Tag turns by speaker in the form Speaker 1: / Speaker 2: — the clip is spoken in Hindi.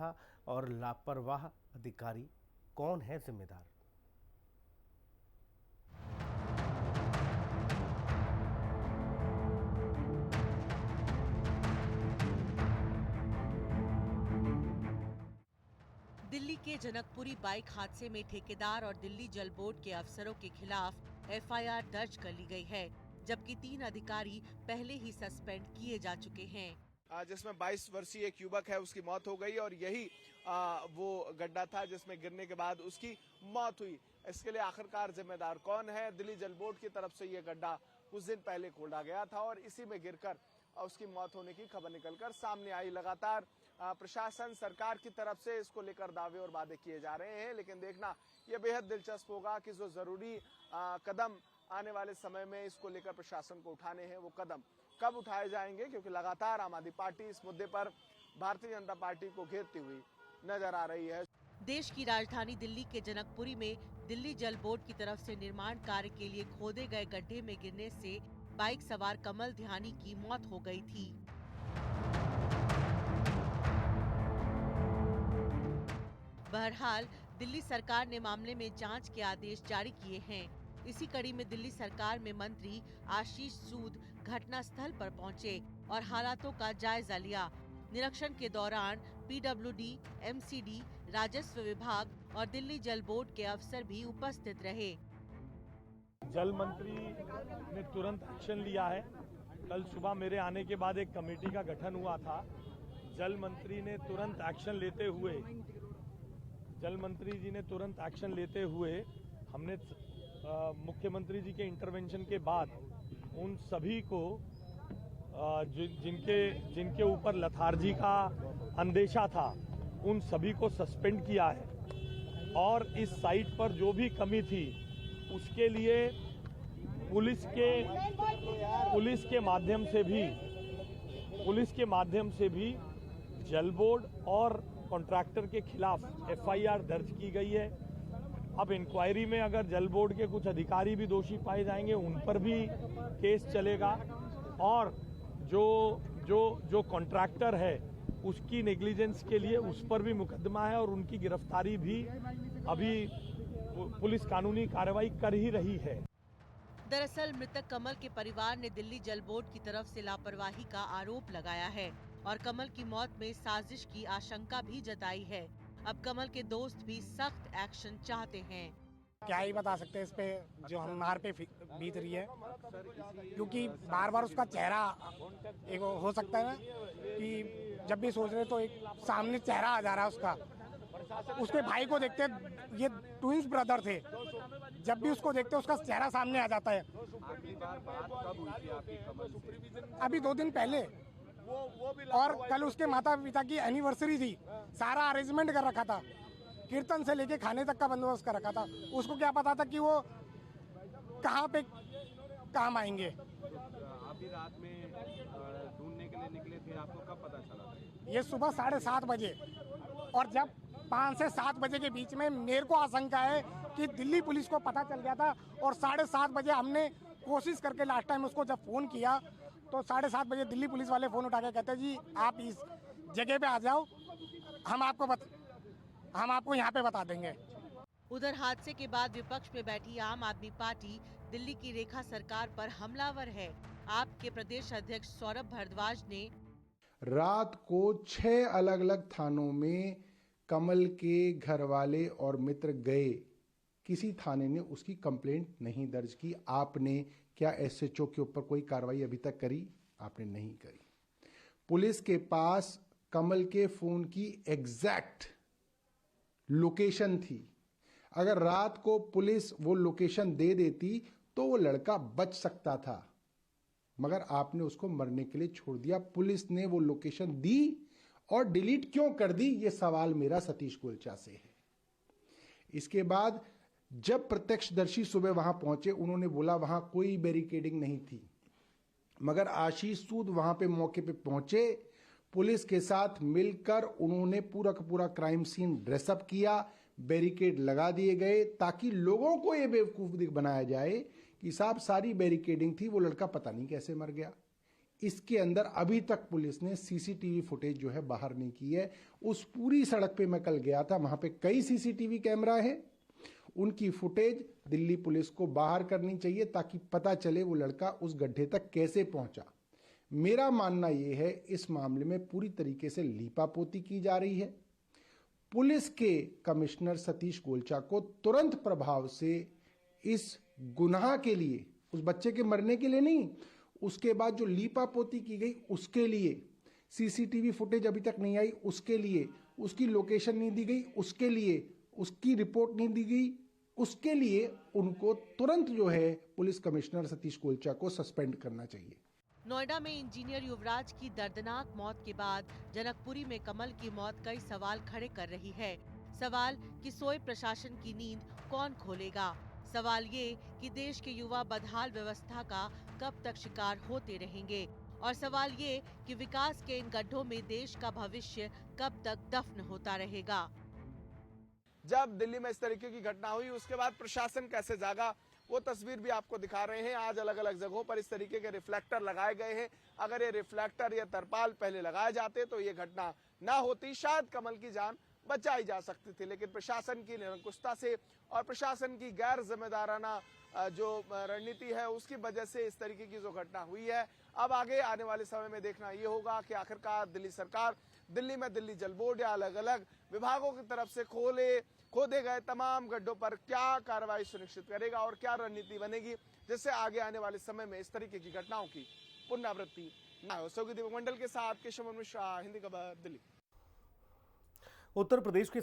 Speaker 1: था और लापरवाह अधिकारी कौन है जिम्मेदार?
Speaker 2: दिल्ली के जनकपुरी बाइक हादसे में ठेकेदार और दिल्ली जल बोर्ड के अफसरों के खिलाफ एफआईआर दर्ज कर ली गई है, जबकि 3 अधिकारी पहले ही सस्पेंड किए जा चुके हैं।
Speaker 3: जिसमें 22 वर्षीय एक युवक है, उसकी मौत हो गई और यही वो गड्ढा था जिसमें गिरने के बाद उसकी मौत हुई। इसके लिए आखिरकार जिम्मेदार कौन है? दिल्ली जल बोर्ड की तरफ से ये गड्ढा कुछ दिन पहले खोदा गया था और इसी में गिरकर उसकी मौत होने की खबर निकलकर सामने आई। लगातार प्रशासन सरकार की तरफ से इसको लेकर दावे और वादे किए जा रहे हैं, लेकिन देखना यह बेहद दिलचस्प होगा कि जो जरूरी कदम आने वाले समय में इसको लेकर प्रशासन को उठाने हैं वो कदम कब उठाए जाएंगे, क्योंकि लगातार आम आदमी पार्टी इस मुद्दे पर भारतीय जनता पार्टी को घेरती हुई नजर आ रही है।
Speaker 2: देश की राजधानी दिल्ली के जनकपुरी में दिल्ली जल बोर्ड की तरफ से निर्माण कार्य के लिए खोदे गए गड्ढे में गिरने से बाइक सवार कमल ध्यानी की मौत हो गई थी। बहरहाल दिल्ली सरकार ने मामले में जांच के आदेश जारी किए हैं। इसी कड़ी में दिल्ली सरकार में मंत्री आशीष सूद घटनास्थल पर पहुंचे और हालातों का जायजा लिया। निरीक्षण के दौरान पीडब्ल्यूडी, एमसीडी, राजस्व विभाग और दिल्ली जल बोर्ड के अफसर भी उपस्थित रहे।
Speaker 4: जल मंत्री ने तुरंत एक्शन लिया है। कल सुबह मेरे आने के बाद एक कमेटी का गठन हुआ था। जल मंत्री ने तुरंत एक्शन लेते हुए हमने मुख्यमंत्री जी के इंटरवेंशन के बाद उन सभी को जिनके ऊपर लथार्जी का अंदेशा था उन सभी को सस्पेंड किया है और इस साइट पर जो भी कमी थी उसके लिए पुलिस के माध्यम से भी जल बोर्ड और कॉन्ट्रैक्टर के खिलाफ एफआईआर दर्ज की गई है। अब इंक्वायरी में अगर जल बोर्ड के कुछ अधिकारी भी दोषी पाए जाएंगे उन पर भी केस चलेगा और जो कॉन्ट्रैक्टर है उसकी नेग्लिजेंस के लिए उस पर भी मुकदमा है और उनकी गिरफ्तारी भी अभी पुलिस कानूनी कार्रवाई कर ही रही है।
Speaker 2: दरअसल मृतक कमल के परिवार ने दिल्ली जल बोर्ड की तरफ से लापरवाही का आरोप लगाया है और कमल की मौत में साजिश की आशंका भी जताई है। अब कमल के दोस्त भी सख्त एक्शन चाहते हैं।
Speaker 5: क्या ही बता सकते हैं इस पे जो हमारे पे बीत रही है, क्योंकि बार बार उसका चेहरा एक हो सकता है ना कि जब भी सोच रहे तो एक सामने चेहरा आ जा रहा है उसके भाई को देखते, ये ट्विंस ब्रदर थे, जब भी उसको देखते उसका चेहरा सामने आ जाता है।
Speaker 6: आखिरी बार बात कब हुई थी आपकी कमल से?
Speaker 5: अभी 2 दिन पहले और कल उसके माता पिता की एनिवर्सरी थी। सारा अरेंजमेंट कर रखा था, कीर्तन से लेके खाने तक का बंदोबस्त कर रखा था। उसको क्या पता था कि वो कहाँ पे काम आएंगे।
Speaker 6: अभी रात में ढूंढने के लिए निकले थे, आपको कब पता चला?
Speaker 5: ये सुबह 7:30 बजे और जब 5 से 7 बजे के बीच में मेरे को आशंका है कि दिल्ली पुलिस को पता चल गया था और 7:30 बजे हमने कोशिश करके लास्ट टाइम उसको जब फोन किया तो 7:30 बजे दिल्ली पुलिस वाले फोन उठा के कहते जी आप इस जगह पे आ जाओ, हम आपको यहाँ पे बता देंगे।
Speaker 2: उधर हादसे के बाद विपक्ष में बैठी आम आदमी पार्टी दिल्ली की रेखा सरकार पर हमलावर है। आप के प्रदेश अध्यक्ष सौरभ भारद्वाज ने
Speaker 7: रात को 6 अलग अलग थानों में कमल के घर वाले और मित्र गए, किसी थाने ने उसकी कंप्लेंट नहीं दर्ज की। आपने क्या एसएचओ के ऊपर कोई कार्रवाई अभी तक करी? आपने नहीं करी। पुलिस के पास कमल के फोन की एग्जैक्ट लोकेशन थी। अगर रात को पुलिस वो लोकेशन दे देती तो वो लड़का बच सकता था, मगर आपने उसको मरने के लिए छोड़ दिया। पुलिस ने वो लोकेशन दी और डिलीट क्यों कर दी, ये सवाल मेरा सतीश गोलचा से है। इसके बाद जब प्रत्यक्षदर्शी सुबह वहां पहुंचे उन्होंने बोला वहां कोई बैरिकेडिंग नहीं थी, मगर आशीष सूद वहां पे मौके पे पहुंचे, पुलिस के साथ मिलकर उन्होंने पूरा का पूरा क्राइम सीन ड्रेसअप किया, बैरिकेड लगा दिए गए ताकि लोगों को यह बेवकूफ बनाया जाए कि साहब सारी बैरिकेडिंग थी, वो लड़का पता नहीं कैसे मर गया। इसके अंदर अभी तक पुलिस ने सीसीटीवी फुटेज जो है बाहर नहीं की है। उस पूरी सड़क पे मैं कल गया था, वहां पे कई सीसीटीवी कैमरा है, उनकी फुटेज दिल्ली पुलिस को बाहर करनी चाहिए ताकि पता चले वो लड़का उस गड्ढे तक कैसे पहुंचा। मेरा मानना यह है इस मामले में पूरी तरीके से लीपापोती की जा रही है। पुलिस के कमिश्नर सतीश गोलचा को तुरंत प्रभाव से इस गुनाह के लिए, उस बच्चे के मरने के लिए नहीं, उसके बाद जो लीपापोती की गई उसके लिए, सीसीटीवी फुटेज अभी तक नहीं आई उसके लिए, उसकी लोकेशन नहीं दी गई उसके लिए, उसकी रिपोर्ट नहीं दी गई उसके लिए उनको तुरंत जो है पुलिस कमिश्नर सतीश गोलचा को सस्पेंड करना चाहिए।
Speaker 2: नोएडा में इंजीनियर युवराज की दर्दनाक मौत के बाद जनकपुरी में कमल की मौत कई सवाल खड़े कर रही है। सवाल कि सोए प्रशासन की नींद कौन खोलेगा। सवाल ये कि देश के युवा बदहाल व्यवस्था का कब तक शिकार होते रहेंगे। और सवाल ये कि विकास के इन गड्ढों में देश का भविष्य कब तक दफन होता रहेगा।
Speaker 3: जब दिल्ली में इस तरीके की घटना हुई उसके बाद प्रशासन कैसे जागा, वो तस्वीर भी आपको दिखा रहे हैं। आज अलग अलग जगहों पर इस तरीके के रिफ्लेक्टर लगाए गए हैं। अगर ये रिफ्लेक्टर या तरपाल पहले लगाए जाते तो ये घटना ना होती, शायद कमल की जान बचाई जा सकती थी। लेकिन प्रशासन की निरंकुशता से और प्रशासन की गैर जिम्मेदाराना जो रणनीति है उसकी वजह से इस तरीके की जो घटना हुई है। अब आगे आने वाले समय में देखना ये होगा कि आखिरकार दिल्ली सरकार दिल्ली में दिल्ली जल बोर्ड या अलग अलग विभागों की तरफ से खोदे गए तमाम गड्ढों पर क्या कार्रवाई सुनिश्चित करेगा और क्या रणनीति बनेगी जिससे आगे आने वाले समय में इस तरीके की घटनाओं की पुनरावृत्ति न हो। दीपक मंडल के साथ केशव मिश्रा, हिंदी खबर, दिल्ली।
Speaker 1: उत्तर प्रदेश के